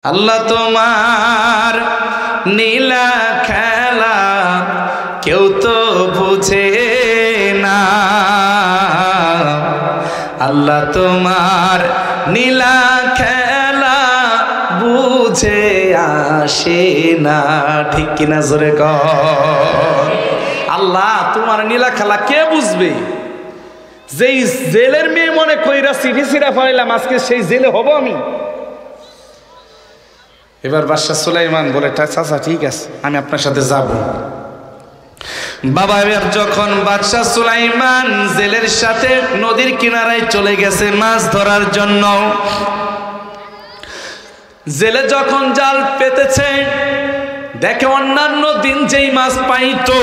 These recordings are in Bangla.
আল্লাহ তোমার নীলা খেলা কেউ তো বুঝে না, আল্লাহ তোমার নীলা খেলা বুঝে আসে না, ঠিক কিনা জোরে কর। আল্লাহ তোমার নীলা খেলা কে বুঝবে? যেই জেলের মেয়ে মনে কইরা চিঠি ছিড়া পাইলাম, আজকে সেই জেলে হব আমি। এবার বাদশাহ সুলাইমান বলে, চাচা ঠিক আছে, আমি আপনার সাথে যাব। বাবা এবার যখন বাদশাহ সুলাইমান জেলের সাথে নদীর কিনারায় চলে গেছে মাছ ধরার জন্য, জেলে যখন জাল পেতেছে দেখে অন্যান্য দিন যেই মাছ পাইতো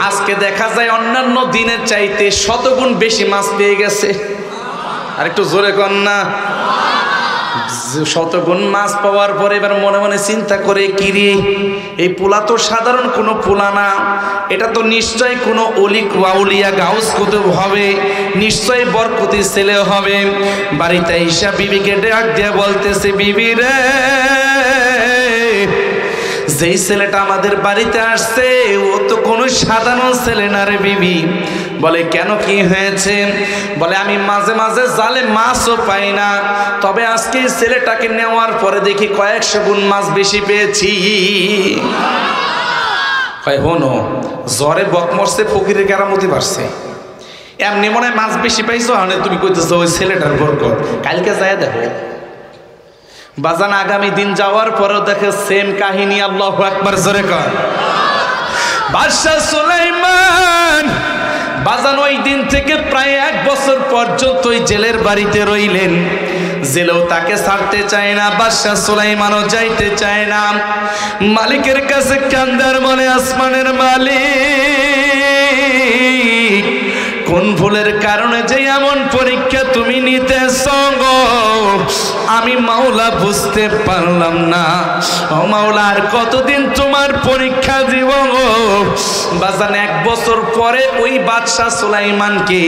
আজকে দেখা যায় অন্যান্য দিনের চাইতে শতগুণ বেশি মাছ পেয়ে গেছে। আর একটু জোরে কর না। শতগুণ মাছ পাওয়ার পরে এবার মনে মনে চিন্তা করে, কিরে এই পোলা তো সাধারণ কোনো পোলা না, এটা তো নিশ্চয় কোনো আউলিয়া গাউস কুতুব হবে, নিশ্চয় বরকতির ছেলে হবে। বাড়িতে ঈশা বিবিকে ডাক দিয়ে বলতেছে, বিবি রে, যেই ছেলেটা আমাদের বাড়িতে আসছে ও তো কোনো সাধারণ ছেলে না রে বিবি। বলে কেন, কি হয়েছে? বলে আমি মাঝে মাঝে জালে মাছও পাই না, তবে আজকে ছেলেটাকে নেওয়ার পরে দেখি কয়েকশো গুণ মাছ বেশি পেয়েছি। হনো জ্বরে বক মরছে, ফকিরের কেরামতি বাড়ছে, এমনি মনে হয় মাছ বেশি পাইছো, তুমি কইতেছো ওই ছেলেটার বরকত। কালকে যায় দেখো বাজান, আগামী দিন যাওয়ার পরেও দেখে সেম কাহিনী। আল্লাহু আকবার জোরে কর। বাদশাহ সুলাইমান বাজান ওই দিন থেকে প্রায় 1 বছর পর্যন্ত ওই জেলের বাড়িতে রইলেন। জেলেও তাকে ছাড়তে চায় না, বাদশাহ সুলাইমানও যাইতে চায় না। মালিকের কাছে কান্দার বলে, আসমানের মালিক, কোন ভুলের কারণে যে এমন পরীক্ষা তুমি নিতেছ গো, আমি মাওলা বুঝতে পারলাম না। ও মাওলা, আর কতদিন তোমার পরীক্ষা দিব গো? বাজান 1 বছর পরে ওই বাদশাহ সুলাইমানকে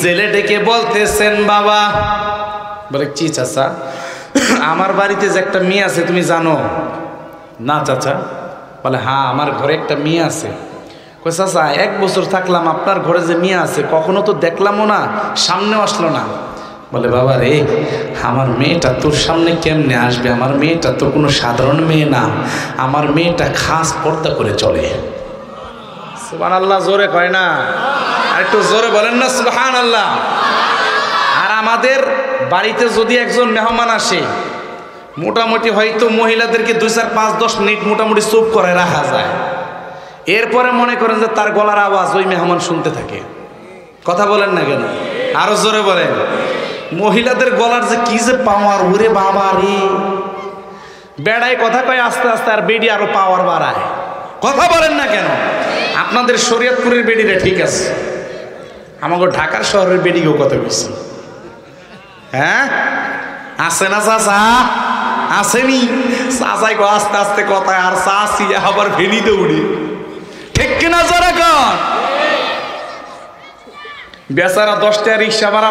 জেলে ডেকে বলতেছেন, বাবা। বলে কি চাচা, আমার বাড়িতে যে একটা মেয়ে আছে তুমি জানো? না চাচা। বলে হ্যাঁ, আমার ঘরে একটা মেয়ে আছে। কই চাচা, 1 বছর থাকলাম, আপনার ঘরে যে মেয়ে আছে কখনো তো দেখলামও না, সামনেও আসলো না। বলে বাবা রে, আমার মেয়েটা তোর সামনে কেমনে আসবে? আমার মেয়েটা তো কোনো সাধারণ মেয়ে না, আমার মেয়েটা খাস পর্দা করে চলে। সুবহানাল্লাহ জোরে কয় না? আর একটু জোরে বলেন না সুবহানাল্লাহ। আর আমাদের বাড়িতে যদি একজন মেহমান আসে, মোটামুটি হয়তো মহিলাদেরকে 2, 4, 5, 10 মিনিট মোটামুটি চুপ করে রাখা যায়। এরপরে মনে করেন যে তার গলার আওয়াজ ওই মেহমান শুনতে থাকে। কথা বলেন না কেন? আরো জোরে বলেন। মহিলাদের গলার যে কি যে পাওয়ার, ওরে বাবা রে। বেড়ায় কথা কয় আস্তে আস্তে, আর বেডি আরো পাওয়ার বাড়ায়। কথা বলেন না কেন? আপনাদের শরীয়তপুরের বেডিরা ঠিক আছে, আমাকে ঢাকার শহরের বেডিকেও কথা বলছি। হ্যাঁ আছে না চাচা? আসেনি? চাচাই গো আস্তে আস্তে কথা, আর চাচি আবার ভেনিতে উড়ি। ঠিক কিনা জোরে কর। বেচারা 10 টাকা রিক্সা ভাড়া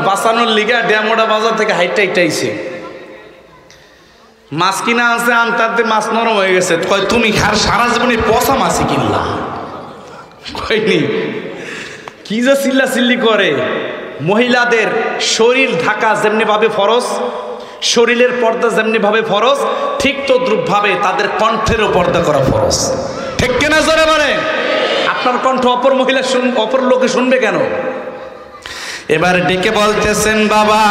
বাঁচানোর লিগা ড্যামোডা বাজার থেকে হাইটটা আইছে, মাছ কিনা আছে, আনতে মাছ নরম হয়ে গেছে। কয় তুমি সারা জীবনে পচা মাছই কিনলা। কয়নি কি যে চিল্লা চিল্লি করে। মহিলাদের শরীর ঢাকা যেমনি ভাবে ফরজ, শরীরের পর্দা যেমনি ভাবে ফরজ, ঠিক তদ্রুপ ভাবে তাদের কণ্ঠেরও পর্দা করা ফরজ। ঠিক কিনা জোরে বলে? আপনার কণ্ঠ অপর মহিলা অপর লোকে শুনবে কেন? এবার ডেকে বলতেছেন, বাবা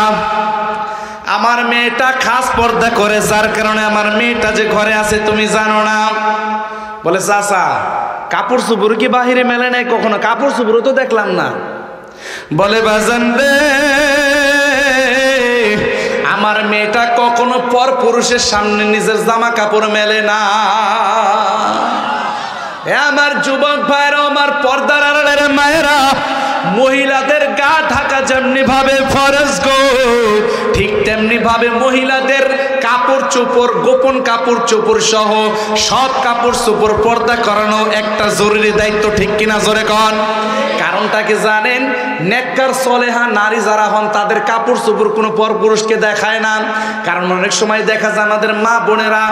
আমার মেয়েটা খাস পর্দা করে, যার কারণে আমার মেয়েটা যে ঘরে আছে তুমি জানো না। বলে চাচা, কাপড় চোপড় কি বাহিরে মেলে নাই কখনো? কাপড় চোপড়ও তো দেখলাম না। বলে বাজান রে, আমার মেয়েটা কখনো পর পুরুষের সামনে নিজের জামা কাপড় মেলে না। আমার যুবক ভাইরা, আমার পর্দার আড়ালের মায়েরা, মহিলাদের গা ঢাকা যেমনি ভাবে ফরজ গো, ঠিক তেমনি ভাবে মহিলাদের কাপড় চোপড়, গোপন কাপড় চোপড় সহ সব কাপড় চোপড় পর্দা করানো একটা জরুরি দায়িত্ব, ঠিক কিনা জোরে কন। কারণটা কি জানেন? নেককার সলেহা নারী যারা হন তাদের কাপড় চোপড় কোনো পরপুরুষকে দেখায় না। কারণ অনেক সময় দেখা যায় আমাদের মা বোনেরা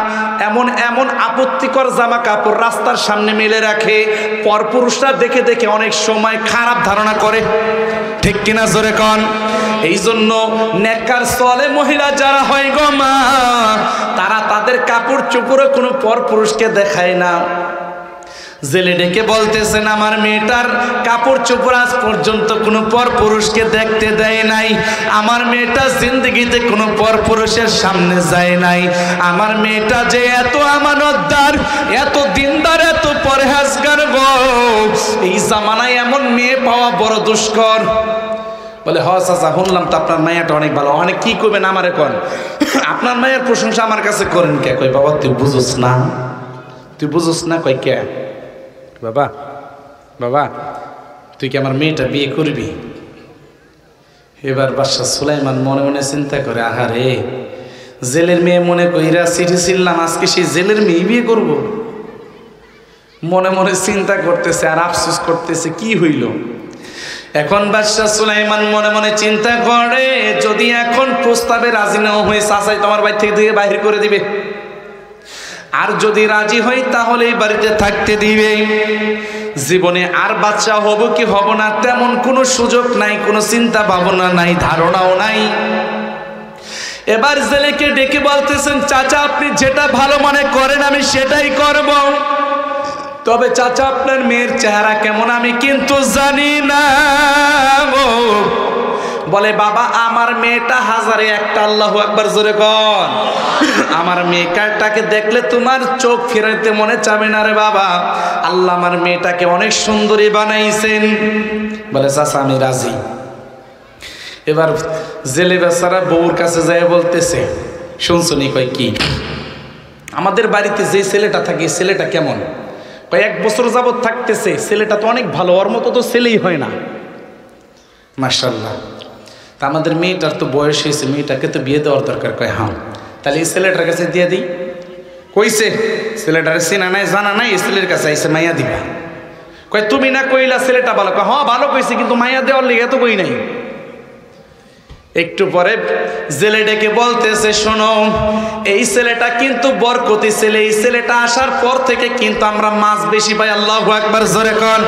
এমন এমন আপত্তিকর জামা কাপড় রাস্তার সামনে মেলে রাখে, পরপুরুষরা দেখে দেখে অনেক সময় খারাপ ধারণা করে, ঠিক কিনা জোরে কন। এই জন্য নেককার সলে মহিলা যারা হয় গো মা, তারা তাদের কাপড় চোপড়ে কোনো পরপুরুষকে দেখায় না। জেলে ডেকে বলতেছেন আমার মেয়েটার কাপড় চোপড় আজ পর্যন্ত কোনো পরপুরুষকে দেখতে দেয় নাই, আমার মেয়েটা জিন্দগিতে কোনো পরপুরুষের সামনে যায় নাই, আমার মেয়েটা যে এত আমানতদার, এত দিনদার, এত পরহেজগার গো, এই জামানায় এমন মেয়ে পাওয়া বড় দুষ্কর। বলে হ চাচা শুনলাম তো আপনার মায়াটা অনেক ভালো, অনেক কি করবেন আমারে কন, আপনার মায়ের প্রশংসা আমার কাছে করেন কে? কই বাবা তুই বুঝোস না, তুই বুঝোস না। কই কে? বাবা বাবা তুই কি আমার মেয়েটা বিয়ে করবি? এবার বাদশা সুলাইমান মনে মনে চিন্তা করে, আহারে জেলের মেয়ে মনে কইরা চিঠি ছিলাম, আজকে সেই জেলের মেয়ে বিয়ে করব। মনে মনে চিন্তা করতেছে আর আফসোস করতেছে কি হইল। এখন বাদশা সুলাইমান মনে মনে চিন্তা করে, যদি এখন প্রস্তাবে রাজি না হয়ে চাচাই তোমার বাড়ি থেকে বাহির করে দিবে, আর যদি রাজি হই তাহলে এই বাড়িতে থাকতে দিবে, জীবনে আর বাচ্চা হব কি হব না তেমন কোনো সুযোগ নাই, কোনো চিন্তা ভাবনা নাই, ধারণাও নাই। এবার জেলেকে ডেকে বলতেছেন, চাচা আপনি যেটা ভালো মনে করেন আমি সেটাই করব, তবে চাচা আপনার মেয়ের চেহারা কেমন আমি কিন্তু জানি না। বলে বাবা আমার মেয়েটা হাজারে একটা, আল্লাহু আকবার জোরে কর। আমার মেয়েটাকে দেখলে তোমার চোখ ফেরাইতে মনে চাবে না রে বাবা, আল্লাহ আমার মেয়েটাকে অনেক সুন্দরী বানাইছেন। বলে চাচা আমি রাজি। এবার জেলে বেচারা বউর কাছে যায় বলতেছে, শুনছনি? কয় কি? আমাদের বাড়িতে যে ছেলেটা থাকে ছেলেটা কেমন? কয় 1 বছর যাবৎ থাকতেছে, ছেলেটা তো অনেক ভালো, ওর মতো তো ছেলেই হয় না। মাশাআল্লাহ, তা আমাদের মেয়েটার তো বয়স হয়েছে, মেয়েটাকে তো বিয়ে দেওয়ার দরকার। কয় হ্যাঁ, তাহলে এই ছেলেটার কাছে দিয়ে দিই। কইছে ছেলেটার চেনা নাই জানা নাই, এই ছেলের কাছে আইসে মাইয়া দিবা। কয় তুমি না কইলা ছেলেটা ভালো? কয় হ্যাঁ ভালো কইছে, কিন্তু মাইয়া দেওয়ার লেগে তো কই নাই। একটু পরে জেলে ডেকে বলতেছে, শোনো এই ছেলেটা কিন্তু বরকতি ছেলে, এই ছেলেটা আসার পর থেকে কিন্তু আমরা মাছ বেশি পাই। আল্লাহু আকবার জোরে কর।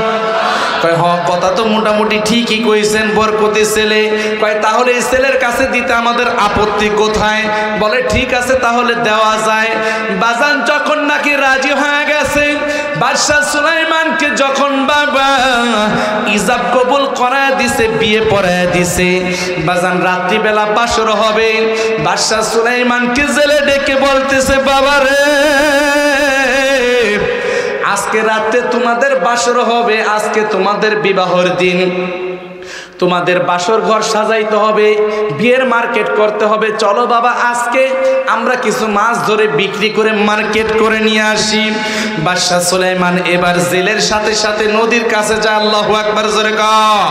কয় হ কথা তো মোটামুটি ঠিকই কইছেন, বরকতি ছেলে। কয় তাহলে এই ছেলের কাছে দিতে আমাদের আপত্তি কোথায়? বলে ঠিক আছে তাহলে দেওয়া যায়। বাজান যখন নাকি রাজি হয়ে গেছে, বাদশা সুলাইমানকে যখন বাবা ইজাব কবুল করায় দিছে, বিয়ে পড়ায় দিছে, বাজান রাত্রিবেলা বাসর হবে, বাদশা সুলাইমানকে জেলে ডেকে বলতেছে, বাবা রে আজকে রাতে তোমাদের বাসর হবে, আজকে তোমাদের বিবাহের দিন, তোমাদের বাসর ঘর সাজাইতে হবে, বিয়ের মার্কেট করতে হবে, চলো বাবা আজকে আমরা কিছু মাছ ধরে বিক্রি করে মার্কেট করে নিয়ে আসি। বাদশা সুলাইমান এবার জেলের সাথে সাথে নদীর কাছে যায়। আল্লাহু আকবার জোরে কর।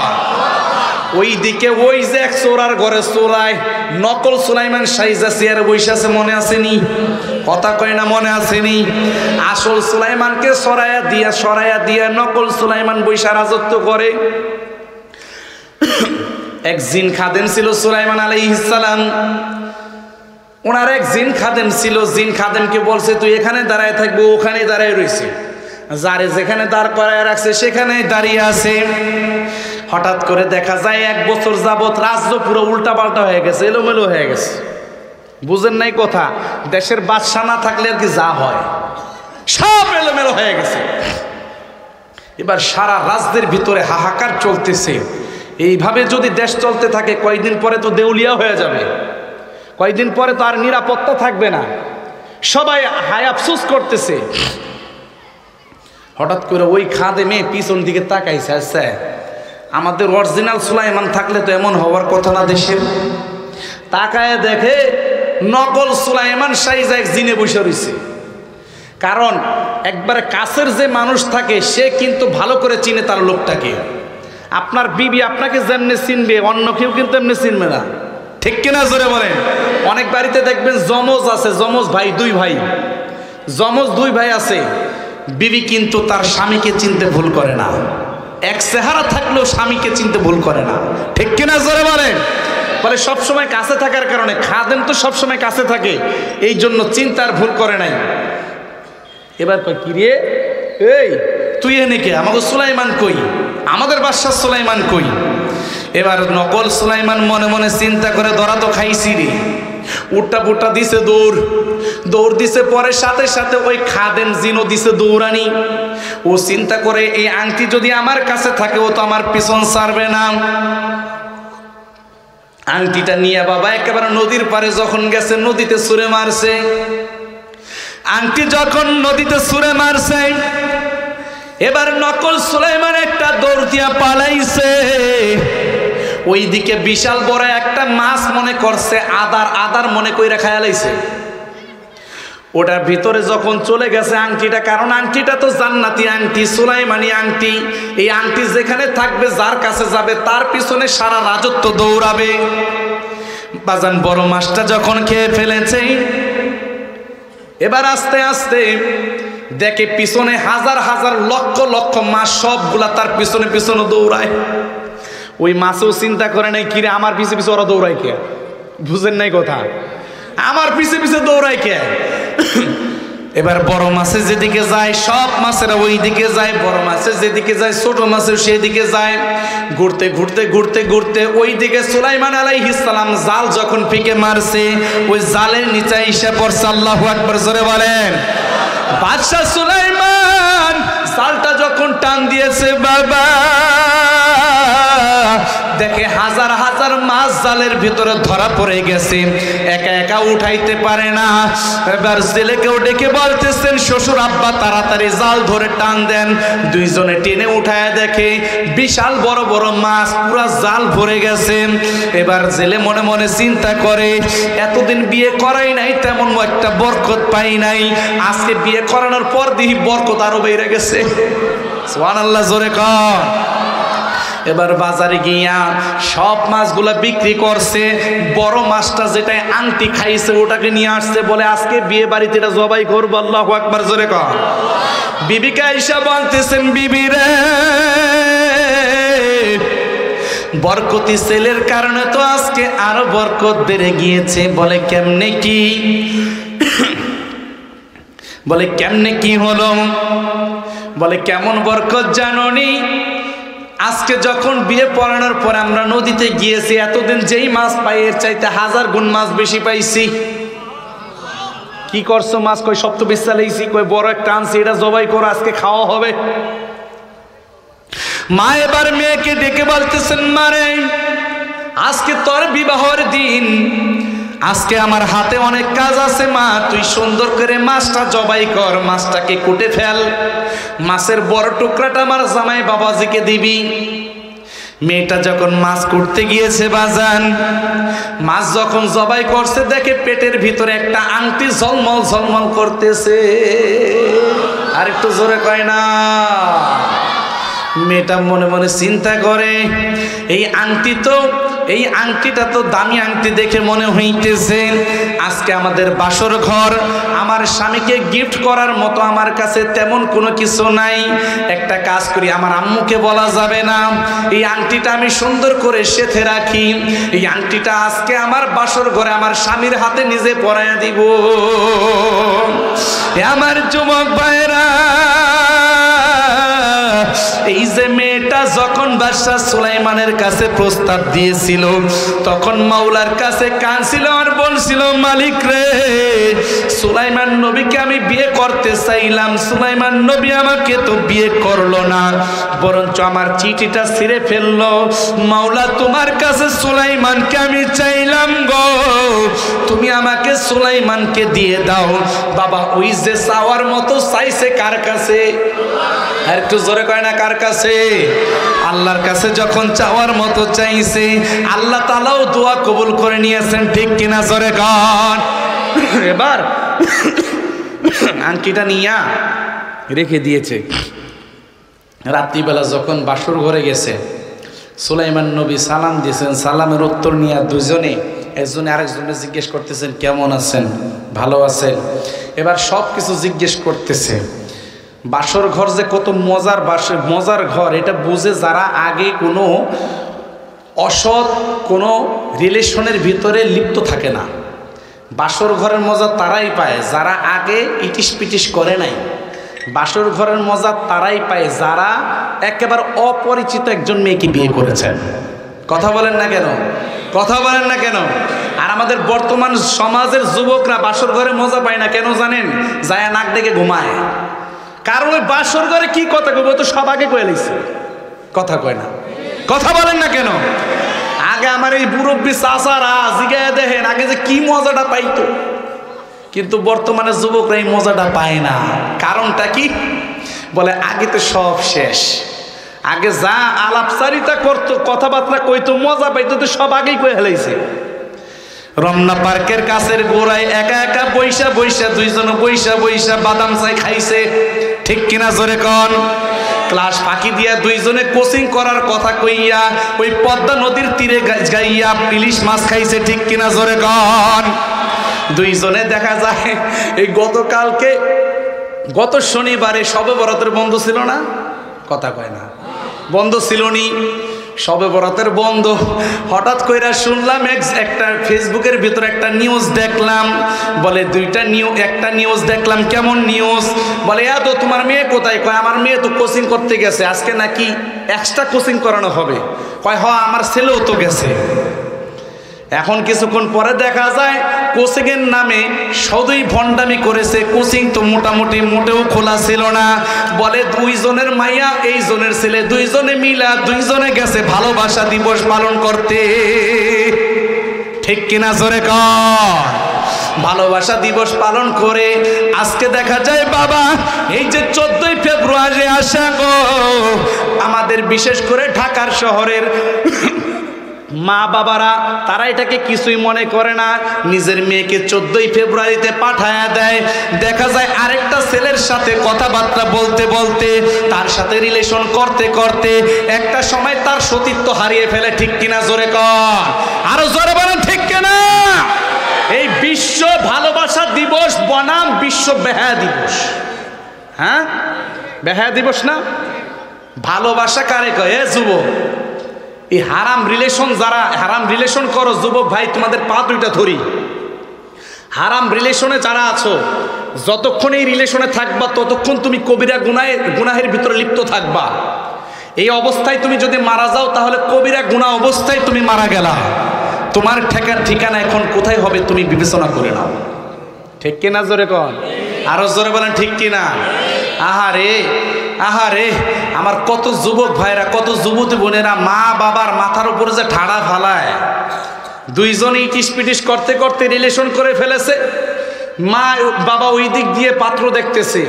ওই দিকে ওই যে এক চোরার ঘরে চোরায় নকল সুলাইমান সাইজা চেয়ারে বসে আছে, মনে আসেনি? কথা কয় না মনে আসেনি? আসল সুলাইমানকে সরাইয়া দিয়া নকল সুলাইমান বৈশা রাজত্ব করে। এক জিন খাদেম ছিল সুলাইমান আলাইহিস সালাম, ওনার এক জিন খাদেম ছিল। জিন খাদেমকে বলছে তুই এখানে দাঁড়ায় থাকবো, ওখানে দাঁড়ায় রয়েছে, যারে যেখানে দাঁড় করায় রাখছে সেখানে দাঁড়িয়ে আছে। হঠাৎ করে দেখা যায় 1 বছর যাবৎ রাজ্য পুরো উল্টা পাল্টা হয়ে গেছে, এলোমেলো হয়ে গেছে। বুঝেন নাই কথা? দেশের বাদশা না থাকলে আর কি যা হয় সব এলোমেলো হয়ে গেছে। এবার সারা রাজ্যের ভিতরে হাহাকার চলতেছে। এইভাবে যদি দেশ চলতে থাকে কয়েকদিন পরে তো দেউলিয়া হয়ে যাবে, কয়েকদিন পরে তো আর নিরাপত্তা থাকবে না, সবাই হায় আফসোস করতেছে। হঠাৎ করে ওই খাদেমে পিছন দিকে তাকাইছে, আচ্ছা আমাদের অরিজিনাল সুলাইমান থাকলে তো এমন হওয়ার কথা না দেশের। তাকায় দেখে নকল সুলাইমান সাইজা এক জিনে বসে রয়েছে। কারণ একবারে কাছের যে মানুষ থাকে সে কিন্তু ভালো করে চিনে তার লোকটাকে, আপনার বিবি আপনাকে যেমনি চিনবে অন্য কেউ কিন্তু এমনি চিনবে না, ঠিক কিনা জোরে বলেন? অনেক বাড়িতে দেখবেন যমজ আছে, যমজ ভাই, দুই ভাই, যমজ দুই ভাই আছে, বিবি কিন্তু তার স্বামীকে চিনতে ভুল করে না, এক চেহারা থাকলেও স্বামীকে চিনতে ভুল করে না, ঠিক কিনা জোরে বলেন? বলে সবসময় কাছে থাকার কারণে, খাদেম তো সবসময় কাছে থাকে, এই জন্য চিন্তার ভুল করে নাই। এবার কই কি রে, এই তুই এনে কে, আমাকে সুলাইমান কই, আমাদের বাদশা সুলাইমান কই? এবার নকল সুলাইমান মনে মনে চিন্তা করে, ধরা তো খাইছি রে, উঠটা পুট্টা দিছে দৌড়, দৌড় দিছে, পরে সাথে সাথে ওই খাদেম জিনও দিছে দৌড়ানি। ও চিন্তা করে এই আংটি যদি আমার কাছে থাকে ও তো আমার পিছন ছাড়বে না। আংটিটা নিয়ে বাবা একেবারে নদীর পারে যখন গেছে, নদীতে ছুঁড়ে মারছে। আংটি যখন নদীতে ছুঁড়ে মারছে, এবার নকল সুলাইমান একটা দৌড় দিয়া পালাইছে। ওইদিকে বিশাল বড় একটা মাছ মনে করছে আদার, আদার মনে কইরা খায়ালাইছে। ওটার ভিতরে যখন চলে গেছে আংটিটা, কারণ আংটিটা তো জান্নাতি আংটি, সুলাইমানি আংটি, এই আংটি যেখানে থাকবে যার কাছে যাবে তার পিছনে সারা রাজত্ব দৌড়াবে। বাজান বড় মাছটা যখন খেয়ে ফেলেছে, এবার আস্তে আস্তে দেখে পিছনে হাজার হাজার লক্ষ লক্ষ মাছ সবগুলা তার পিছনে পিছনে দৌড়ায়। ওই মাছও চিন্তা করে নাই, কিরে আমার পিছে পিছে ওরা দৌড়ায় কে, বুঝেন নাই কথা, আমার পিছে পিছে দৌড়ায় কে? এবার বড় মাছের যেদিকে যায় সব মাছেরা ওই দিকে যায়, বড় মাছের যেদিকে যায় ছোট মাছের সেদিকে যায়। ঘুরতে ঘুরতে ঘুরতে ঘুরতে ওই দিকে সুলাইমান আলাইহিস সালাম জাল যখন ফিকে মারছে, ওই জালের নিচে এসে পড়ছে। আল্লাহু আকবার, জোরে বলেন। বাদশা সুলাইমান জালটা যখন টান দিয়েছে বাবা, দেখে হাজার হাজার মাছ জালের ভিতরে ধরা পড়ে গেছে, একা একা উঠাইতে পারে না। এবার ছেলেকেও ডেকে বলতেছেন, শ্বশুর আব্বা তাড়াতাড়ি জাল ধরে টান দেন। দুইজনে টেনে উঠায় দেখে বিশাল বড় বড় মাছ, পুরা জাল ভরে গেছে। এবার জেলে মনে মনে চিন্তা করে, এতদিন বিয়ে করাই নাই, তেমন একটা বরকত পাই নাই, আজকে বিয়ে করানোর পর দেখি বরকত আরো বেড়ে গেছে। সুবহানাল্লাহ, জোরে কর। এবার বাজারে গিয়া সব মাছগুলা বিক্রি করছে, বড় মাছটা যেটা আংটি খাইছে ওটাকে নিয়ে আসছে, বলে আজকে বিয়ে বাড়িতে এটা জবাই করবো। আল্লাহু আকবার, জোরে কর। বিবিকে আয়েশা বলতেছেন, বিবি রে, বরকতি ছেলের কারণে তো আজকে আরো বরকত বেড়ে গিয়েছে। বলে কেমনে কি? বলে কেমনে কি হলো? বলে কেমন বরকত জানোনি? আজকে যখন বিয়ে পড়ানোর পর আমরা নদীতে গিয়েছি, এতদিন যেই মাছ পাই এর চাইতে 1000 গুণ মাছ বেশি পাইছি। কি করছো মাছ? কই সব তো বেচা লাইছি, কই বড় একটা আনছি, এটা জবাই করো, আজকে খাওয়া হবে। মা এবার মেয়েকে ডেকে বলতেছেন, মারে আজকে তোর বিবাহের দিন, আজকে আমার হাতে অনেক কাজ আছে, মা তুই সুন্দর করে মাছটা জবাই কর, মাছটাকে কুটে ফেল, মাছের বড় টুকরাটা আমার জামাই বাবাজিকে দিবি। মেয়েটা যখন মাছ কুটতে গিয়েছে বাজান, মাছ যখন জবাই করছে দেখে পেটের ভিতরে একটা আংটি ঝলমল ঝলমল করতেছে। আর একটু জোরে কয় না। মেয়েটা মনে মনে চিন্তা করে, এই আংটিটা তো দামি আংটি দেখে মনে হইতেছে আজকে আমাদের বাসর ঘর, আমার স্বামীকে গিফট করার মতো আমার কাছে তেমন কোনো কিছু নাই। একটা কাজ করি, আমার আম্মুকে বলা যাবে না, এই আংটিটা আমি সুন্দর করে সেথে রাখি, এই আংটিটা আজকে আমার বাসর ঘরে আমার স্বামীর হাতে নিজে পরাইয়া দিব। আমার যুবক ভাইরা, এই যে মেয়েটা যখন বাদশা সুলাইমানের কাছে প্রস্তাব দিয়েছিল, তখন মাওলার কাছে কাঁদছিল আর বলছিল, মালিক রে, সুলাইমান নবীকে আমি বিয়ে করতে চাইলাম, সুলাইমান নবী আমাকে তো বিয়ে করলো না, বরঞ্চ আমার চিঠিটা ছিঁড়ে ফেললো। মাওলা তোমার কাছে সুলাইমানকে আমি চাইলাম গো, তুমি আমাকে সুলাইমানকে দিয়ে দাও। বাবা ওই যে চাওয়ার মতো চাইছে কার কাছে? আর একটু জোরে কয় না, কার কাছে? আল্লাহর কাছে যখন চাওয়ার মতো চাইছে, আল্লাহ তাআলাও দোয়া কবুল করে নিয়েছেন, ঠিক কিনা জোরে কর। এবার আংটিটা নিয়া রেখে দিয়েছে। রাত্রিবেলা যখন বাসর ঘরে গেছে, সুলাইমান নবী সালাম দিয়েছেন, সালামের উত্তর নিয়ে দুজনে একজনে আরেকজনে জিজ্ঞেস করতেছেন কেমন আছেন, ভালো আছেন। এবার সব কিছু জিজ্ঞেস করতেছে। বাসর ঘর যে কত মজার ঘর এটা বুঝে যারা আগে কোনো অসৎ কোনো রিলেশনের ভিতরে লিপ্ত থাকে না। বাসর ঘরের মজা তারাই পায় যারা আগে ইটিস পিটিস করে নাই। বাসর ঘরের মজা তারাই পায় যারা একেবারে অপরিচিত একজন মেয়েকে বিয়ে করেছেন। কথা বলেন না কেন? কথা বলেন না কেন? আর আমাদের বর্তমান সমাজের যুবকরা বাসর ঘরে মজা পায় না কেন জানেন? যায় নাক ডেকে ঘুমায়। কারণ ওই বাসর ঘরে কি কথা কইব তো সব আগে কয়ে লাইছে, কথা কয় না। কথা বলেন না কেন? আগে আমার এই মুরব্বী চাচারা জিগায় দেখেন আগে যে কি মজাটা পাইতো, কিন্তু বর্তমানে যুবকরা এই মজাটা পায় না। কারণটা কি? বলে আগে তো সব শেষ। আগে যা আলাপচারিতা করতো, কথাবার্তা কইতো, মজা পাইতো তো সব আগেই কয়ে হেলাইছে। রমনা পার্কের কাছের গোড়ায় একা একা বৈশা বৈশা দুইজনে বৈশা বৈশা বাদাম চাই খাইছে, ঠিক কিনা জোরে কন? ক্লাস ফাঁকি দিয়া দুইজনে কোচিং করার কথা কইয়া ওই পদ্মা নদীর তীরে গাইয়া ইলিশ মাছ খাইছে, ঠিক কিনা জোরে কন? দুইজনে দেখা যায় এই গত শনিবারে শবে বরাতের বন্ধ ছিল না, কথা কয় না, বন্ধ ছিল নি, শবে বরাতের বন্ধ। হঠাৎ কইরা শুনলাম একটা ফেসবুকের ভিতরে একটা নিউজ দেখলাম। বলে একটা নিউজ দেখলাম। কেমন নিউজ? বলে এত তোমার মেয়ে কোথায়? কয় আমার মেয়ে তো কোচিং করতে গেছে, আজকে নাকি এক্সট্রা কোচিং করানো হবে। কয় হ আমার ছেলেও তো গেছে। এখন কিছুক্ষণ পরে দেখা যায় কোচিংয়ের নামে সদই ভণ্ডামি করেছে। কোচিং তো মোটেও খোলা ছিল না। বলে দুইজনের মাইয়া এই জনের ছেলে দুইজনে মিলা দুইজনে গেছে ভালোবাসা দিবস পালন করতে, ঠিক কিনা জোরে কর? ভালোবাসা দিবস পালন করে আজকে দেখা যায় বাবা এই যে 14ই ফেব্রুয়ারি আসা গো, আমাদের বিশেষ করে ঢাকার শহরের মা বাবারা তারা এটাকে কিছুই মনে করে না। নিজের মেয়েকে 14ই ফেব্রুয়ারিতে পাঠায়া দেয়। দেখা যায় আরেকটা ছেলের সাথে কথাবার্তা বলতে বলতে, তার সাথে রিলেশন করতে করতে একটা সময় তার সতীত্ব হারিয়ে ফেলে, ঠিক কিনা জোরে কর? আরো জোরে বলেন ঠিক কিনা? এই বিশ্ব ভালোবাসা দিবস বনাম বিশ্ব বেহায়া দিবস। হ্যাঁ, বেহায়া দিবস না? ভালোবাসা কারে কয়? যুবক, এই হারাম রিলেশন যারা হারাম রিলেশন করো যুবক ভাই, তোমাদের পা দুইটা ধরি। হারাম রিলেশনে যারা আছো, যতক্ষণ এই রিলেশনে থাকবা ততক্ষণ তুমি কবিরা গুনাহের ভিতরে লিপ্ত থাকবা। এই অবস্থায় তুমি যদি মারা যাও তাহলে কবিরা গুনাহ অবস্থায় তুমি মারা গেলা। তোমার ঠিকানা এখন কোথায় হবে তুমি বিবেচনা করে নাও, ঠিক কিনা জোরে কন? আরো জোরে বলেন ঠিক কিনা? আহারে আমার কত যুবক ভাইরা, কত যুবতী বোনেরা মা বাবার মাথার উপরে যে ঠাড়া ফালায়। দুইজনে ইটিস পিটিস করতে করতে রিলেশন করে ফেলেছে। মা বাবা ওই দিক দিয়ে পাত্র দেখতেছে,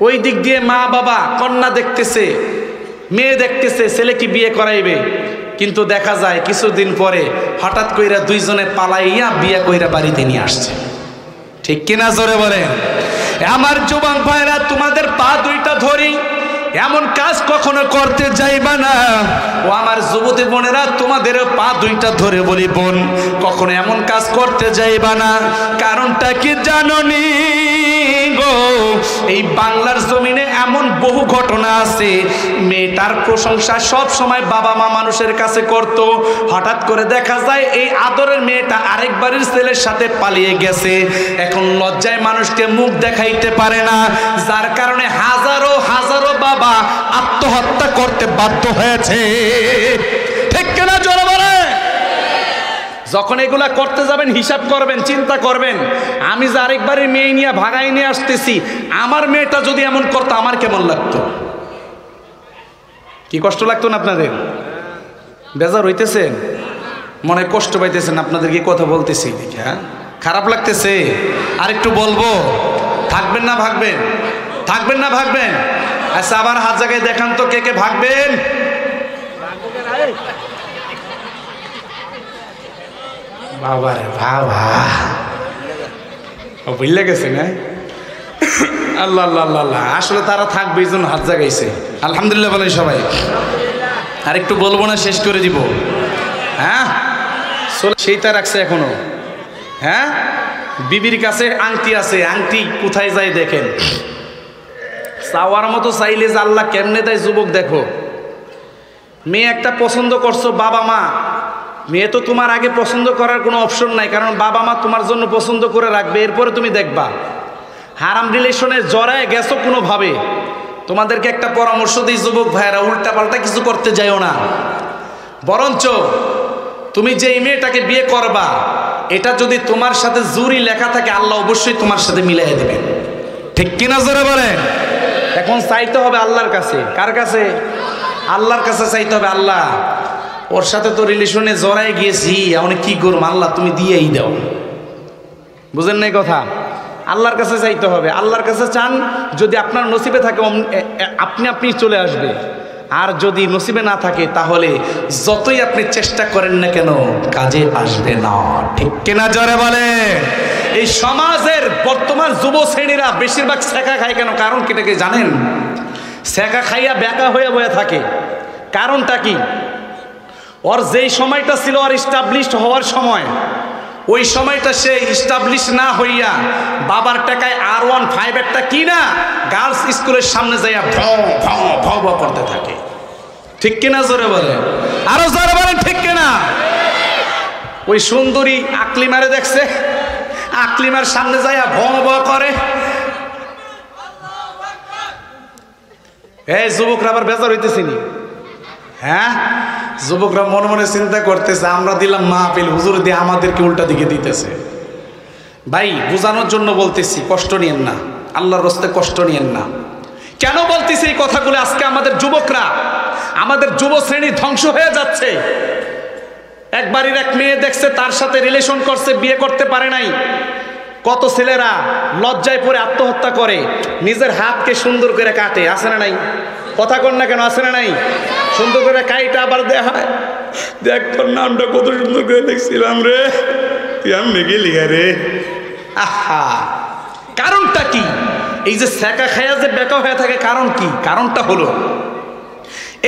ওই দিক দিয়ে মা বাবা কন্যা দেখতেছে, মেয়ে দেখতেছে ছেলে কি বিয়ে করাইবে। কিন্তু দেখা যায় কিছুদিন পরে হঠাৎ কইরা দুইজনে পালাইয়া বিয়ে কইরা বাড়িতে নিয়ে আসছে, ঠিক কিনা জোরে বলেন? আমার যুবক ভাইরা তোমাদের পা দুইটা ধরি, এমন কাজ কখনো করতে যাইবা না। ও আমার যুবতী বোনেরা তোমাদের পা দুইটা ধরে বলি বোন, কখনো এমন কাজ করতে যাইবা না। কারণটা কি জানোনি গো? এই বাংলার জমিনে এমন বহু ঘটনা আছে, মেয়েটার প্রশংসা সব সময় বাবা মা মানুষের কাছে করত। হঠাৎ করে দেখা যায় এই আদরের মেয়েটা আরেক বাড়ির ছেলের সাথে পালিয়ে গেছে। এখন লজ্জায় মানুষকে মুখ দেখাইতে পারে না, যার কারণে হাজারো হাজারো বাবা আত্মহত্যা করতে বাধ্য হয়েছে, ঠিক কিনা জোরে বলে? যখন এগুলা করতে যাবেন হিসাব করবেন, চিন্তা করবেন, আমি যে আরেকবারের মেয়ে নিয়ে ভাগাই নিয়ে আসতেছি, আমার মেয়েটা যদি এমন করতো আমার কেমন লাগতো? কি কষ্ট লাগতো না আপনাদের? বেজার হইতেছেন, মনে কষ্ট পাইতেছেন, আপনাদের কি কথা বলতেছি? হ্যাঁ, খারাপ লাগতেছে? আর একটু বলবো? থাকবেন না ভাগবেন? থাকবেন না ভাগবেন? আচ্ছা আবার হাত জায়গায় দেখান তো কে কে ভাগবেন। বাবা রে বাবা, বুঝলে গেছে না? আল্লাহ আল্লাহ আল্লাহ, আসলে তারা থাকবে এই জন্য হাত জাগাইছে। আলহামদুলিল্লাহ বলেন সবাই। আর একটু বলবো না, শেষ করে দিব? হ্যাঁ, সেইটা রাখছে এখনো। হ্যাঁ, বিবির কাছে আংটি আছে, আংটি কোথায় যায় দেখেন। চাওয়ার মতো চাইলে যে আল্লাহ কেমনে দেয় যুবক দেখো। মেয়ে একটা পছন্দ করছো, বাবা মা, মেয়ে তো তোমার আগে পছন্দ করার কোনো অপশন নাই, কারণ বাবা মা তোমার জন্য পছন্দ করে রাখবে, এরপরে তুমি দেখবা। হারাম রিলেশনে জড়ায় গেছো কোনোভাবে, তোমাদেরকে একটা পরামর্শ দিই যুবক ভাইয়েরা, উল্টা পাল্টা কিছু করতে যাইও না। বরঞ্চ তুমি যে মেয়েটাকে বিয়ে করবা, এটা যদি তোমার সাথে জুরি লেখা থাকে, আল্লাহ অবশ্যই তোমার সাথে মিলাই দেবেন। ঠিক কিনা জোরে বলেন? এখন চাইতে হবে আল্লাহর কাছে। কার কাছে? আল্লাহর কাছে চাইতে হবে। আল্লাহ, ওর সাথে তো রিলেশনে জড়াই গিয়েছি, এখন কি করব, আল্লাহ তুমি দিয়েই দাও। বুঝেন নাই কথা? আল্লাহর কাছে চাইতে হবে। আল্লাহর কাছে চান, যদি আপনার নসিবে থাকে আপনি চলে আসবে, আর যদি নসিবে না থাকে তাহলে যতই আপনি চেষ্টা করেন না কেন কাজে আসবে না। ঠিক কিনা জোরে বলে? এই সমাজের বর্তমান যুব শ্রেণীরা বেশিরভাগ সেকা খায় কেন? কারণ কেটাকে জানেন? সেকা খাইয়া বেকা হয়ে বয়ে থাকে। কারণটা কি? ওর যেই সময়টা ছিল ওর ইস্টাবলিশড হওয়ার সময়, ওই সময়টা সে ইস্টাবলিশ না হইয়া বাবার টাকায় R15 একটা কিনা গার্লস স্কুলের সামনে যাইয়া ভব করতে থাকে। ঠিক কিনা জোরে বলে? আরো জোরে বলেন ঠিক কিনা? ওই সুন্দরী আকলিমারে দেখছে, আকলিমার সামনে যাইয়া ভব করে। এই যুবকরা আবার বেজার হইতেছিনি? হ্যাঁ, যুবকরা মনে মনে চিন্তা করতেছে, আমরা দিলাম মাহফিল, হুজুর দিয়ে আমাদেরকে উল্টা দিকে দিতেছে। ভাই, বোঝানোর জন্য বলতেছি, কষ্ট নিয়েন না, আল্লাহর রাস্তায় কষ্ট নিয়েন না। কেন বলতেছি এই কথাগুলো? আজকে আমাদের যুবকরা, আমাদের যুব শ্রেণী ধ্বংস হয়ে যাচ্ছে। এক বাড়ির এক মেয়ে দেখছে, তার সাথে রিলেশন করছে, বিয়ে করতে পারে নাই। কত ছেলেরা লজ্জায় পড়ে আত্মহত্যা করে, নিজের হাতকে সুন্দর করে কাটে। আছে না নাই? কথা কর না কেন? আছে না নাই? সুন্দর করে কাইটা আবার দেখায়, দেখ তোর নামটা কত সুন্দর করে দেখছিলাম রে, তুই আমি গেলি রে। আহা, কারণটা কি? এই যে সেকা খায়া যে বেকা হয়ে থাকে, কারণ কি? কারণটা হলো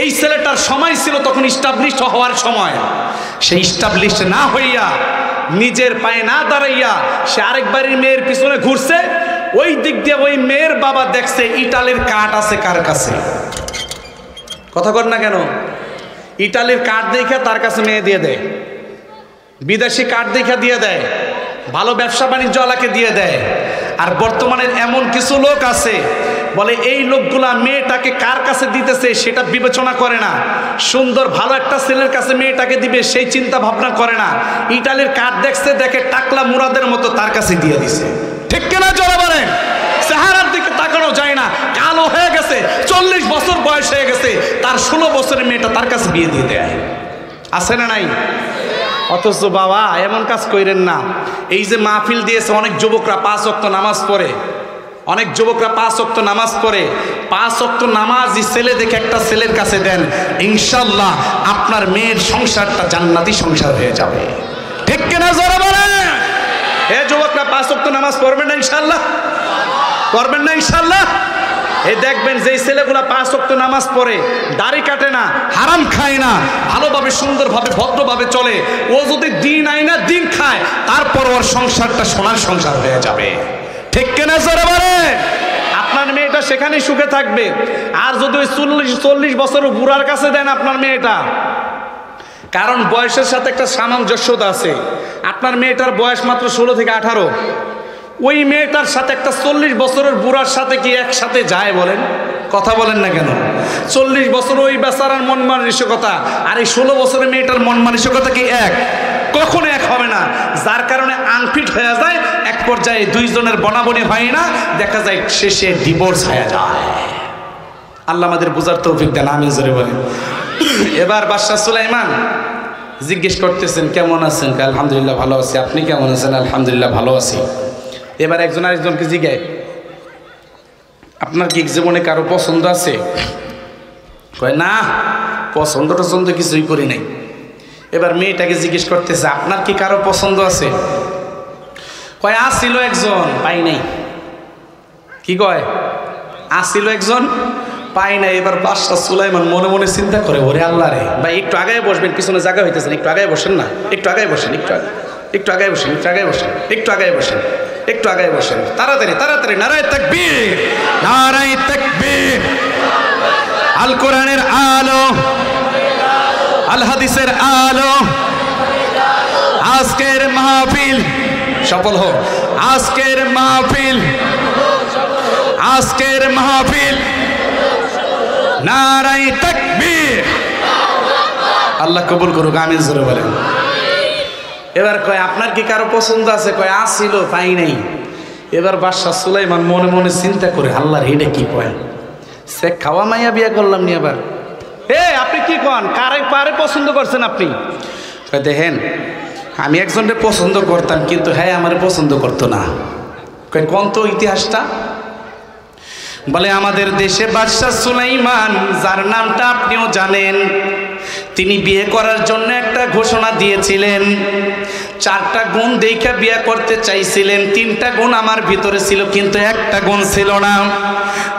এই ছেলেটার সময় ছিল তখন ইস্টাবলিশড হওয়ার সময়, সে ইস্টাবলিশড না হইয়া, নিজের পায়ে না দাঁড়াইয়া সে আরেক বাড়ির মেয়ের পিছনে ঘুরছে। ওই দিক দিয়ে ওই মেয়ের বাবা দেখছে ইটালির কার্ড আছে কার কাছে। কথা কর না কেন? ইটালির কার্ড দেখে তার কাছে মেয়ে দিয়ে দেয়, বিদেশি কার্ড দেখে দিয়ে দেয়, ভালো ব্যবসা বাণিজ্য আলাকে দিয়ে দেয়। আর বর্তমানে এমন কিছু লোক আছে, বলে এই লোকগুলা মেয়েটাকে কার কাছে দিতেছে সেটা বিবেচনা করে না, সুন্দর ভালো একটা ছেলের কাছে মেয়েটাকে দিবে সেই চিন্তা ভাবনা করে না। ইটালির কার্ড দেখছে, দেখে টাকলা মুরাদের মতো তার কাছে দিয়ে দিছে। ঠিক কিনা জোরে বলেন? চেহারার দিকে তাকানো যায় না, কালো হয়ে গেছে, 40 বছর বয়স হয়ে গেছে, তার 16 বছরের মেয়েটা তার কাছে বিয়ে দিয়ে দেয়। আছে না নাই? অথচ বাবা এমন কাজ কইরেন না। এই যে মাহফিল দিয়েছে, অনেক যুবকরা 5 ওয়াক্ত নামাজ পড়ে, অনেক যুবকরা 5 ওয়াক্ত নামাজ পড়ে। 5 ওয়াক্ত নামাজি ছেলে দেখে একটা ছেলের কাছে দেন, ইনশাআল্লাহ আপনার মেয়ের সংসারটা জান্নাতি সংসার হয়ে যাবে। ঠিক কিনা জোরে বলেন? হে যুবকরা, 5 ওয়াক্ত নামাজ পড়বেন না ইনশাআল্লাহ? করবেন না ইনশাআল্লাহ? এই দেখবেন যেই ছেলেগুলা 5 ওয়াক্ত নামাজ পড়ে, দাড়ি কাটে না, হারাম খায় না, ভালোভাবে সুন্দরভাবে ভদ্রভাবে চলে, ও যদি দিন আইনা দিন খায়, তারপর ওর সংসারটা সোনার সংসার হয়ে যাবে। ঠিক কিনা জোরে বলে? আপনার মেয়েটা সেখানেই সুখে থাকবে। আর যদি ওই 40 বছরের বুড়ার কাছে দেন আপনার মেয়েটা, কারণ বয়সের সাথে একটা সামঞ্জস্যতা আছে। আপনার মেয়েটার বয়স মাত্র 16 থেকে 18, ওই মেয়েটার সাথে একটা 40 বছরের বুড়ার সাথে কি একসাথে যায় বলেন? কথা বলেন না কেন? 40 বছর ওই বেচারার মন মানসিকতা আর এই 16 বছরের মেয়েটার মন মানসিকতা কি এক? কখনো এক হবে না। যার কারণে আনফিট হয়ে যায়, এক পর্যায়ে দুইজনের বনাবনি হয় না, দেখা যায় শেষে ডিভোর্স হয়ে যায়। আল্লাহ আমাদের বুঝার তৌফিক দেন, আমিন জোরে বলেন। এবার বাদশাহ সুলাইমান জিজ্ঞেস করতেছেন, কেমন আছেন? আলহামদুলিল্লাহ ভালো আছি। আপনি কেমন আছেন? আলহামদুলিল্লাহ ভালো আছি। এবার একজন আরেকজনকে জিজ্ঞায়, আপনার কি জীবনে কারো পছন্দ আছে? কয় না, পছন্দ টছন্দ কিছুই করি নাই। এবার মেয়েটাকে জিজ্ঞেস করতেছে, আপনার কি কারো পছন্দ আছে? কয় আসিল একজন, পাই নাই। কি কয়? আসিল একজন, পাই না। এবার বাদশাহ সুলাইমান মনে মনে চিন্তা করে, ওরে আল্লাহ রে, ভাই একটু আগায় বসবেন, পিছনে জায়গা হইতেছেন, একটু আগায় বসেন না, একটু আগায় বসেন, একটু আগায় বসেন, একটু আগায় বসেন, একটু আগায় বসেন, একটু আগায় বসেন, তাড়াতাড়ি তাড়াতাড়ি। নারায়ে তাকবীর, নারায়ে তাকবীর। আল কোরআনের আলো, আল হাদিসের আলো, আজকের মাহফিল সফল হোক। আজকের মাহফিল, আজকের মাহফিল, নারায়ে তাকবীর। আল্লাহ কবুল করুক, আমিন জোরে বলেন। এবার কয় আপনার কি কারো পছন্দ আছে? কয় আসছিল, পাই নাই। এবার বাদশাহ সুলাইমান মনে মনে চিন্তা করে, আল্লাহর এটা কি কয়, সে খাওয়া মাইয়া বিয়ে করলাম নি। আবার আপনি কি কন, কারে পারে পছন্দ করছেন আপনি? দেখেন, আমি একজনকে পছন্দ করতাম, কিন্তু হ্যাঁ আমার পছন্দ করতো না। কোন তো ইতিহাসটা? বলে আমাদের দেশে বাদশাহ সুলাইমান, যার নামটা আপনিও জানেন, তিনি বিয়ে করার জন্য একটা ঘোষণা দিয়েছিলেন। 4টা গুণ দেখে বিয়ে করতে চাইছিলেন। 3টা গুণ আমার ভিতরে ছিল, কিন্তু একটা গুণ ছিল না।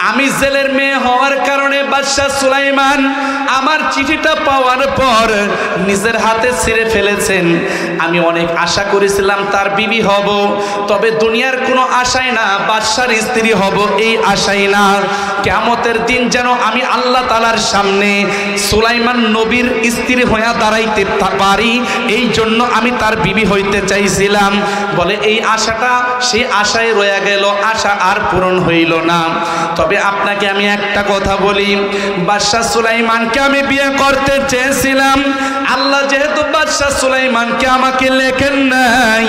আমি জেলের মেয়ে হওয়ার কারণে বাদশাহ সুলাইমান আমার চিঠিটা পাওয়ার পর নিজের হাতে ছিঁড়ে ফেলেছেন। আমি অনেক আশা করেছিলাম তার বিবি হব, তবে দুনিয়ার কোনো আশাই না, বাদশার স্ত্রী হব এই আশাই না। কিয়ামতের দিন যেন আমি আল্লাহ তাআলার সামনে সুলাইমান নবীর স্ত্রী হয়ে দাঁড়াইতে পারি, এই জন্য আমি তার বিবি হইতে চাইছিলাম। বলে এই আশাটা সেই আশায় রয়ে গেল, আশা আর পূরণ হইল না। তবে আপনাকে আমি একটা কথা বলি, বাদশাহ সুলাইমানকে আমি বিয়ে করতে চেয়েছিলাম। আল্লাহ যেহেতু বাদশাহ সুলাইমানকে আমাকে লেখেন নাই,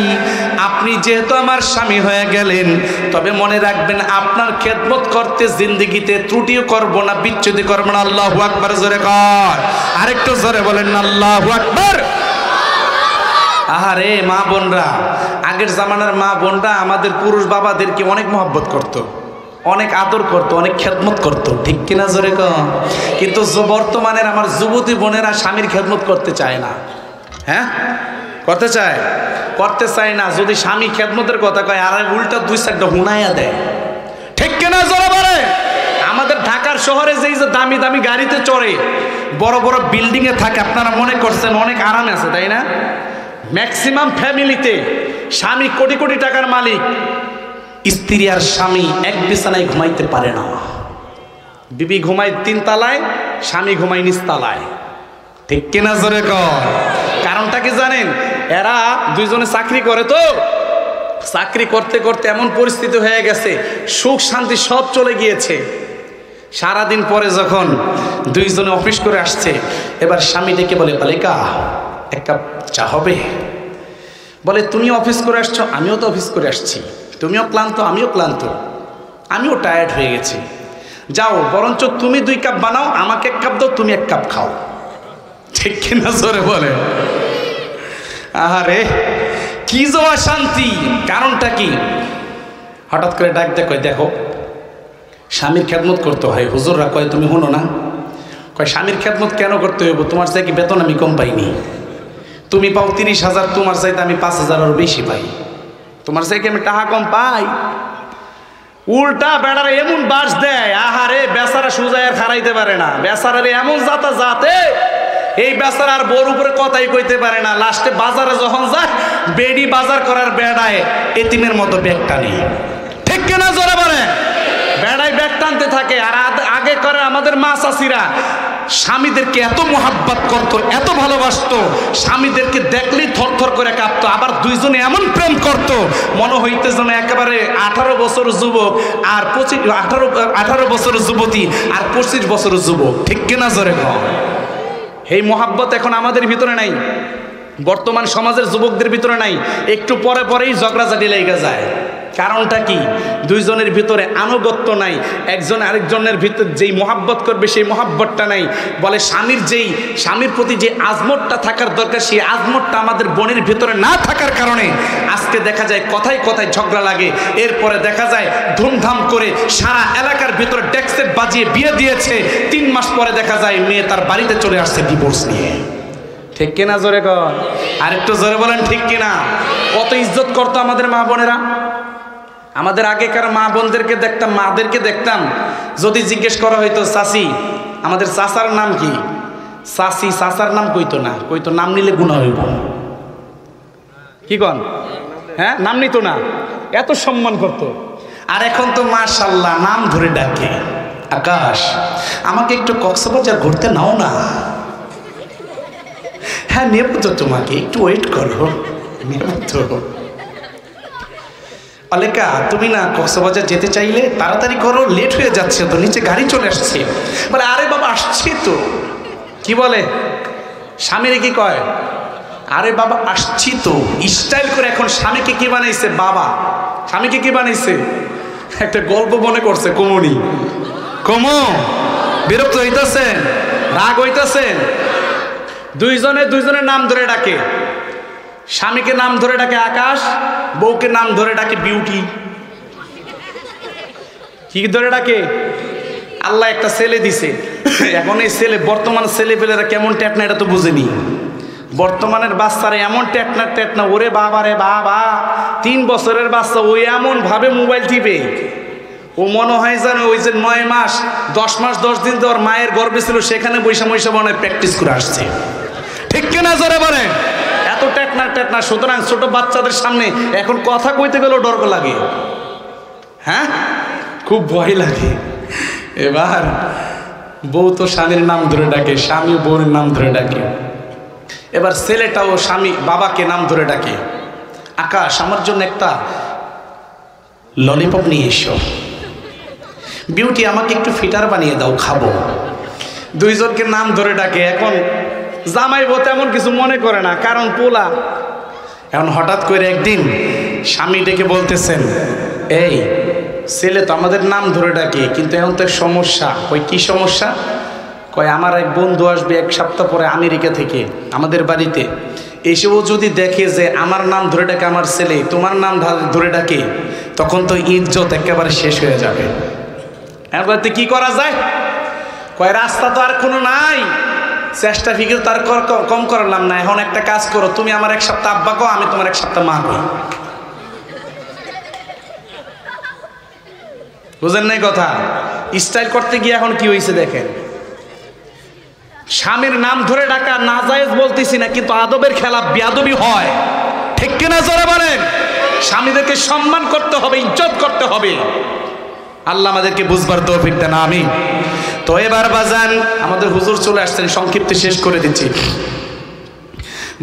আপনি যেহেতু আমার স্বামী হয়ে গেলেন, তবে মনে রাখবেন আপনার খেদমত করতে জিন্দেগিতে ত্রুটিও করব না, বিচ্যুতি করব না। আল্লাহু আকবার জোরে কর, আরেকটু জোরে বলেন না, আল্লাহু আকবার। আহারে মা বোনরা, আগের জামানার মা বোনরা আমাদের পুরুষ বাবাদেরকে অনেক মহব্বত করত, অনেক আদর করত, অনেক খেদমত করত, ঠিক কিনা জোরে কর? কিন্তু বর্তমানের আমার যুবতী বোনেরা স্বামীর খেদমত করতে চায় না। হ্যাঁ, করতে চায়? করতে চায় না। যদি স্বামী খেদমতের কথা কয়, আর উল্টা 2-4টা হুনাইয়া দেয়, ঠিক কিনা জোরে বলে? আমাদের ঢাকার শহরে যেই যে দামি দামি গাড়িতে চড়ে, বড় বড় বিল্ডিংয়ে থাকে, আপনারা মনে করছেন অনেক আরামে আছে, তাই না? ম্যাক্সিমাম ফ্যামিলিতে স্বামী কোটি কোটি টাকার মালিক, স্ত্রী আর স্বামী এক বিছানায় ঘুমাইতে পারে না। বিবি ঘুমায় 3 তলায়, স্বামী ঘুমায় নিচ তলায়, ঠিক কিনা জোরে কর? কারণটা কি জানেন? এরা দুইজনে চাকরি করে, তো চাকরি করতে করতে এমন পরিস্থিতি হয়ে গেছে, সুখ শান্তি সব চলে গিয়েছে। সারাদিন পরে যখন দুইজনে অফিস করে আসছে, এবার স্বামী ডেকে বলে, বালিকা এক কাপ চা হবে? বলে তুমি অফিস করে আসছো, আমিও তো অফিস করে আসছি, তুমিও ক্লান্ত আমিও ক্লান্ত, আমিও টায়ার্ড হয়ে গেছি, যাও বরঞ্চ তুমি 2 কাপ বানাও, আমাকে 1 কাপ দাও, তুমি 1 কাপ খাও, ঠিক কিনা জোরে বলে? আহারে কি যে অশান্তি! কারণটা কি? হঠাৎ করে ডাক দেখো, দেখো স্বামীর খেদমত করতে হয়। হুজুররা কয় তুমি শুনো না? কয় স্বামীর খেদমত কেন করতে হইব? তোমার চাই কি বেতন আমি কম পাইনি? তুমি পাও 30,000, তোমার চাইতে আমি 5,000 আরো বেশি পাই। তোমার চাই কি আমি টাকা কম পাই? উল্টা বেড়ারে এমন বাস দেয়, আহারে বেচারা সুজায় আর খারাইতে পারে না। বেচারার এমন যাতা যাতে এই বেচারার বোর উপরে কথাই কইতে পারে না। লাস্টে বাজারে যখন যায়, বেডি বাজার করার বেড়ায় এতিমের মতো ব্যাগ টানে, ঠিক কিনা জোরে বলে? বেড়ায় ব্যাগ টানতে থাকে। আর আগে করে আমাদের মা চাচিরা স্বামীদেরকে এত মোহাব্বত করতো, এত ভালোবাসতো, স্বামীদেরকে দেখলেই থরথর করে কাঁপতো। আবার দুইজনে এমন প্রেম করতো, মনে হইতে যেন একেবারে 18 বছর যুবক আর 18 বছর যুবতী আর 25 বছর যুবক, ঠিক কিনা জোরে কর? এই মোহাব্বত এখন আমাদের ভিতরে নাই, বর্তমান সমাজের যুবকদের ভিতরে নাই। একটু পরে পরেই ঝগড়াঝাটি লেগে যায়। কারণটা কি? দুইজনের ভিতরে আনুগত্য নাই, একজন আরেকজনের ভিতরে যেই মোহাব্বত করবে সেই মোহাব্বতটা নাই। বলে স্বামীর প্রতি যে আজমতটা থাকার দরকার, সেই আজমতটা আমাদের বোনের ভিতরে না থাকার কারণে আজকে দেখা যায় কথায় কথায় ঝগড়া লাগে। এরপরে দেখা যায় ধুমধাম করে সারা এলাকার ভিতরে ডেস্ক বাজিয়ে বিয়ে দিয়েছে, 3 মাস পরে দেখা যায় মেয়ে তার বাড়িতে চলে আসছে ডিভোর্স নিয়ে, ঠিক কিনা জোরে কর? আর একটু জোরে বলেন ঠিক কিনা? কত ইজ্জত করতো আমাদের মা বোনেরা। আমাদের আগেকার মা বোনদেরকে দেখতাম, মাদেরকে দেখতাম যদি জিজ্ঞেস করা হইতো চাচি আমাদের চাচার নাম কি, চাচি চাচার নাম কইতো না, কইতো নাম নিলে গুনাহ হইব। কি কন? হ্যাঁ, নাম নিত না, এত সম্মান করতো। আর এখন তো মাশাআল্লাহ নাম ধরে ডাকে। আকাশ, আমাকে একটু কক্সবাজার ঘুরতে নাও না। হ্যাঁ নেব তো, তোমাকে একটু ওয়েট করো, নেব তো। অলেকা, তুমি না কক্সবাজার যেতে চাইলে তাড়াতাড়ি করো, লেট হয়ে যাচ্ছে তো, নিচে গাড়ি চলে আসছে। বলে আরে বাবা আসছি তো। কি বলে? স্বামীর কি কয়? আরে বাবা আসছি তো। স্টাইল করে এখন স্বামীকে কি বানাইছে? বাবা। স্বামীকে কি বানাইছে? একটা গল্প মনে করছে কমনি। কমো বিরক্ত হইতেছেন, রাগ হইতেছেন? দুইজনের নাম ধরে ডাকে। স্বামীকে নাম ধরে ডাকে আকাশ, বউকে নাম ধরে ডাকে বিউটি। কি ধরে ডাকে? আল্লাহ একটা ছেলে দিছে। এখন এই ছেলে, বর্তমান ছেলে পেলেরা কেমন টেটনা এটা তো বুঝেনি। বর্তমানের বাচ্চারা এমন টেটনা, ওরে বাবা রে বাবা, 3 বছরের বাচ্চা ওই এমন ভাবে মোবাইল টিপে, ও মনে হয় জানো ওই যে 9 মাস 10 মাস 10 দিন তো ওর মায়ের গর্ভে ছিল, সেখানে বৈশা মনে হয় প্র্যাকটিস করে আসছে। ঠিক কিনা জোরে বলেন? এত টেটনা। সুতরাং ছোট বাচ্চাদের সামনে এখন কথা কইতে গেলেও ডর লাগে। হ্যাঁ, খুব ভয় লাগে। এবার বউ তো স্বামীর নাম ধরে ডাকে, স্বামী বউর নাম ধরে ডাকে। এবার ছেলেটাও স্বামী বাবাকে নাম ধরে ডাকে। আকাশ, আমার জন্য একটা ললিপপ নিয়ে এসো। বিউটি, আমাকে একটু ফিটার বানিয়ে দাও, খাবো। দুইজনকে নাম ধরে ডাকে। এখন জামাই বউ তেমন কিছু মনে করে না, কারণ পোলা। এখন হঠাৎ করে একদিন স্বামী ডেকে বলতেছেন, এই ছেলে তো আমাদের নাম ধরে ডাকে, কিন্তু এখন তো সমস্যা। ওই কি সমস্যা? কয় আমার এক বন্ধু আসবে 1 সপ্তাহ পরে আমেরিকা থেকে আমাদের বাড়িতে, এসেও যদি দেখে যে আমার নাম ধরে ডাকে আমার ছেলে তোমার নাম ধরে ডাকে, তখন তো ইজ্জত একেবারে শেষ হয়ে যাবে। এবার কি করা যায়? কয় রাস্তা তো আর কোনো নাই, চেষ্টা ফিকির তার কম করলাম না। এখন একটা কাজ করো, তুমি আমার 1 সপ্তাহ আব্বা কও, আমি তোমার 1 সপ্তাহ মা কই। বুঝেন নাই কথা? স্টাইল করতে গিয়ে এখন কি হয়েছে দেখেন। স্বামীর নাম ধরে ডাকা নাজায়েজ বলতেছি না, কিন্তু আদবের খেলা বেয়াদবি হয়। ঠিক কিনা জোরে বলেন? স্বামীদেরকে সম্মান করতে হবে, ইজ্জত করতে হবে। আল্লাহ আমাদেরকে বুঝবার তৌফিক দেন, আমিন। তো এবার বাজান আমাদের হুজুর চলে আসছেন, সংক্ষিপ্ত শেষ করে দিচ্ছি।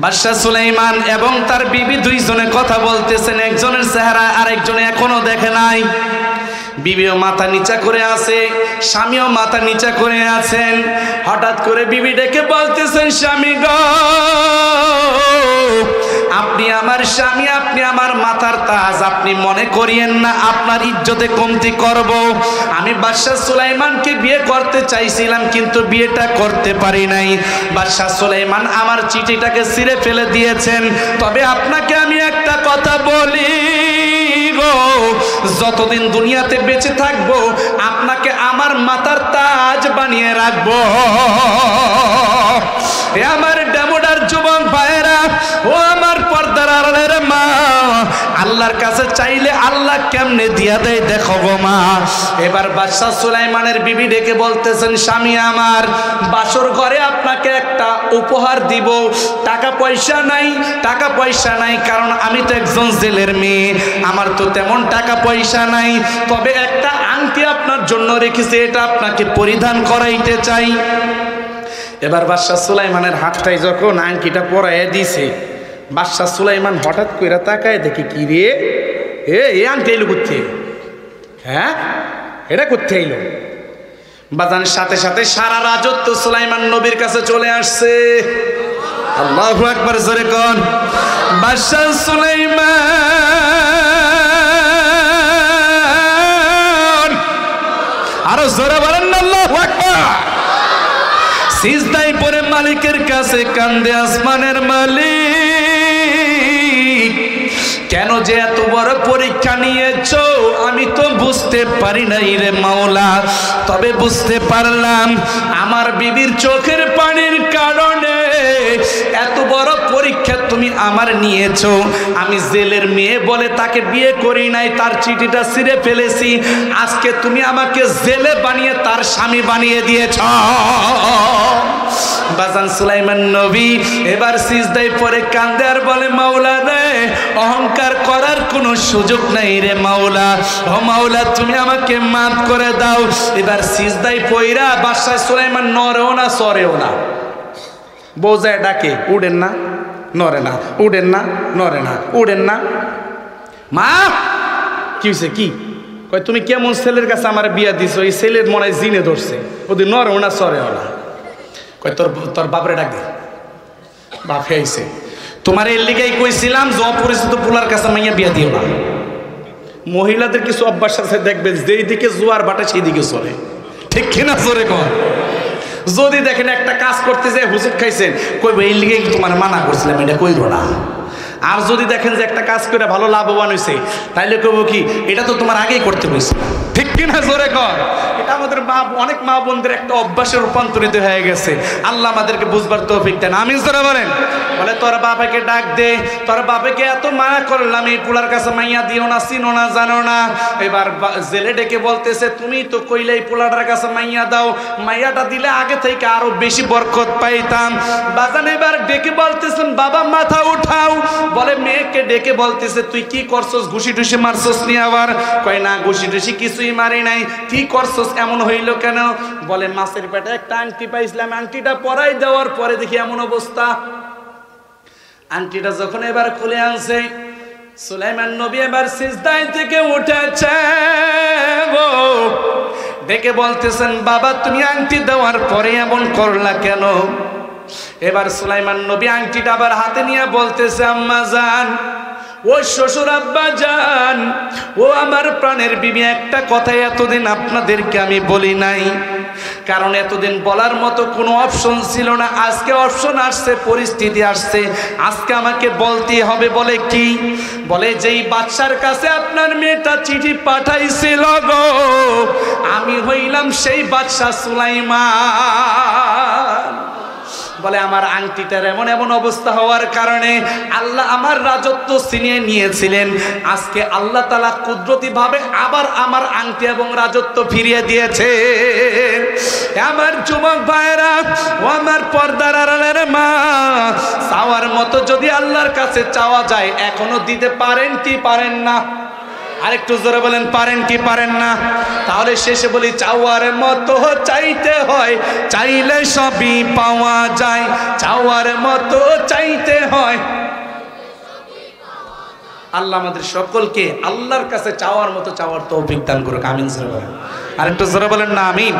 বাদশা সুলাইমান এবং তার বিবি দুইজনে কথা বলতেছেন। একজনের চেহারা আরেকজনে এখনো দেখে নাই। বিবিও মাথা নিচা করে আছে, স্বামীও মাথা নিচা করে আছেন। হঠাৎ করে বিবি ডেকে বলতেছেন, স্বামী গো, আপনি আমার স্বামী, আপনি আমার মাথার তাজ, আপনি মনে করিয়েন না আপনার ইজ্জতে কমতি করব। আমি বাদশা সুলাইমানকে বিয়ে করতে চাইছিলাম, কিন্তু বিয়েটা করতে পারি নাই। বাদশা সুলাইমান আমার চিঠিটাকে ছিঁড়ে ফেলে দিয়েছেন। তবে আপনাকে আমি একটা কথা বলি গো, যতদিন দুনিয়াতে বেঁচে থাকবো আপনাকে আমার মাথার তাজ বানিয়ে রাখবো। এ আমার ডেমোডার যুবক ভাইয়েরা, ও আমার পর্দার আড়ালের মা, আল্লাহর কাছে চাইলে আল্লাহ কেমনে দিয়া দেয় দেখো গো মা। এবার বাদশা সুলাইমানের বিবি ডেকে বলতেছেন, স্বামী আমার, বাসর ঘরে আপনাকে একটা উপহার দিব। টাকা পয়সা নাই, কারণ আমি তো একজন জেলের মেয়ে, আমার তো তেমন টাকা পয়সা নাই। তবে একটা আংটি আপনার জন্য রেখেছি, এটা আপনাকে পরিধান করাইতে চাই। এবার বাদশা সুলাইমানের হাতটাই যখন আংটিটা পরাইয়া দিছে, বাদশা সুলাইমান হঠাৎ করে তাকায়, দেখি কি রে, এ আংটি এলো কোথা? হ্যাঁ, এটা কোথা এলো? বাজানের সাথে সাথে সারা রাজত্ব সুলাইমান নবীর কাছে চলে আসছে। আল্লাহু আকবার, জোরে কোন। বাদশা সুলাইমান, আরো জোরে বলেন না আল্লাহু আকবার। সিজদায় পড়ে মালিকের কাছে কান্দে আসমানের মালিক, কেন যে এত বড় পরীক্ষা নিয়েছো আমি তো বুঝতে পারি নাই রে মাওলা। তবে বুঝতে পারলাম আমার বিবির চোখের পানির কারণে এত বড় পরীক্ষা তুমি তুমি আমার নিয়েছো, আমি জেলের মেয়ে বলে তাকে বিয়ে করি নাই, তার চিঠিটা ছিঁড়ে ফেলেছি, আজকে তুমি আমাকে জেলে বানিয়ে তার স্বামী বানিয়ে দিয়েছ। বাজান সুলাইমান নবী এবার সিজদায় পড়ে কান্দে আর বলে, মাওলা রে, অহংকার করার কোনো সুযোগ নাই রে মাওলা, ও মাওলা তুমি আমাকে মাফ করে দাও। এবার সিজদায় পইরা বাদশাহ সুলাইমান নড়েও না সরেও না, বোঝায় ডাকে, উড়েন না, নড়ে না, উড়েন না, নড়ে না, উড়েন না। মা কি হয়েছে, কি কয়, তুমি কেমন ছেলের কাছে আমার বিয়া দিছো, এই ছেলের মনে হয় জিনে ধরছে, ওদের নড়েও না সরেও না। কয় তোর বাপরে ডাক দে। বাপ আইছে, তোমার এর লিগাই কইছিলাম যে অপরিচিত পোলার কাছে মাইয়া বিয়া দিও না। মহিলাদের কিছু অভ্যাস আছে, দেখবে যেই দিকে জোয়ার বাটে সেই দিকে চলে, ঠিক কিনা চলে কর। যদি দেখেন একটা কাজ করতে যায় হুজুর খাইছেন, কইব এই লিগে তোমার মানা করছিলাম এটা কইরো না। আর যদি দেখেন যে একটা কাজ করে ভালো লাভবান হয়েছে, তাইলে কইব কি এটা তো তোমার আগেই করতে হয়েছে, ঠিক কিনা জোরে কর। এটা আমাদের অনেক মা বোনদের একটা অভ্যাসে রূপান্তরিত হয়ে গেছে। আল্লাহ আমাদেরকে বুঝবার তৌফিক দেন, আমিন জোরে বলেন। বলে তোর বাবাকে ডাক দে, তোর বাবাকে এত মানা করলাম, এই পুলার কাছে মাইয়া দিও না, চিনো না, জানো না। এবার জেলে ডেকে বলতেছে, তুমি তো কইলে এই পুলাটার কাছে মাইয়া দাও, মাইয়াটা দিলে আগে থেকে আরো বেশি বরকত পাইতাম। বাজান এবার ডেকে বলতেছেন, বাবা মাথা উঠাও। বলে মেয়েকে ডেকে বলতেছে, তুই কি করছস, ঘুষি টুসি মারছস নি? আবার কয় না, ঘুষি টুসি কিছুই মারি নাই। কি করছস, এমন হইল কেন? বলে মাছের পেটে একটা আংটি পাইছিলাম, আংটিটা পরাই দেওয়ার পরে দেখি এমন অবস্থা। আংটিটা যখন এবার খুলে আনছে, সুলাইমান নবী এবার সিজদায় থেকে উঠেছে, ডেকে বলতেছেন, বাবা তুমি আংটি দেওয়ার পরে এমন করলা কেন? এবার সুলাইমান নবী আংটিটা আবার হাতে নিয়ে বলতেছে, আম্মা জান, ও শ্বশুর আব্বা জান, ও আমার প্রাণের বিবি, একটা কথা এতদিন আপনাদেরকে আমি বলি নাই, কারণ এতদিন বলার মতো কোনো অপশন ছিল না। আজকে অপশন আসছে, পরিস্থিতি আসছে, আজকে আমাকে বলতেই হবে। বলে কি? বলে যেই বাদশার কাছে আপনার মেয়েটা চিঠি পাঠাইছিল গো, আমি হইলাম সেই বাদশা সুলাইমান। বলে আমার আংটিটার এমন এমন অবস্থা হওয়ার কারণে আল্লাহ আমার রাজত্ব ছিনিয়ে নিয়েছিলেন, আজকে আল্লাহ তাআলা কুদরতি ভাবে আবার আমার আংটি এবং রাজত্ব ফিরিয়ে দিয়েছে। আমার যুবক ভাইরা, ও আমার পর্দার আড়ালের মা, চাওয়ার মতো যদি আল্লাহর কাছে চাওয়া যায়, এখনো দিতে পারেন কি পারেন না? আরেকটু জোরে বলেন, পারেন কি পারেন না? তাহলে শেষে বলি, চাওয়ার মতো চাইতে হয়, চাইলে সবই পাওয়া যায়, চাওয়ার মতো চাইতে হয়। আল্লাহ আমাদের সকলকে আল্লাহর কাছে চাওয়ার মতো চাওয়ার তৌফিক দান করুক, আমিন জোরে বলেন। আরেকটু জোরে বলেন না আমিন।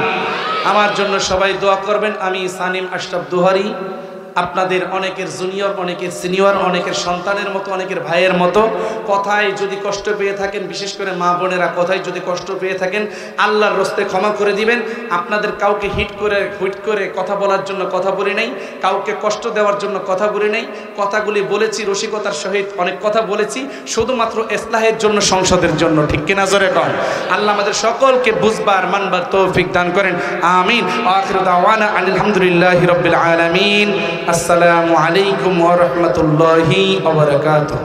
আমার জন্য সবাই দোয়া করবেন। আমি সানিম আশরাফ দুহারি, আপনাদের অনেকের জুনিয়র, অনেকের সিনিয়র, অনেকের সন্তানের মতো, অনেকের ভাইয়ের মতো। কথায় যদি কষ্ট পেয়ে থাকেন, বিশেষ করে মা বোনেরা কথায় যদি কষ্ট পেয়ে থাকেন, আল্লাহর রস্তে ক্ষমা করে দিবেন। আপনাদের কাউকে হুট করে কথা বলার জন্য কথা বলি নাই, কাউকে কষ্ট দেওয়ার জন্য কথা বলি নাই। কথাগুলি বলেছি রসিকতার সহিত, অনেক কথা বলেছি শুধুমাত্র ইসলাহের জন্য, সংসদের জন্য, ঠিক কিনা জোরে কন। আল্লাহ আমাদের সকলকে বুঝবার মানবার তৌফিক দান করেন, আমিন। আখিরু দাওয়ানা আলহামদুলিল্লাহি রাব্বিল আলামিন। আসসালামু আলাইকুম ওয়া রাহমাতুল্লাহি ওয়া বারাকাতুহু।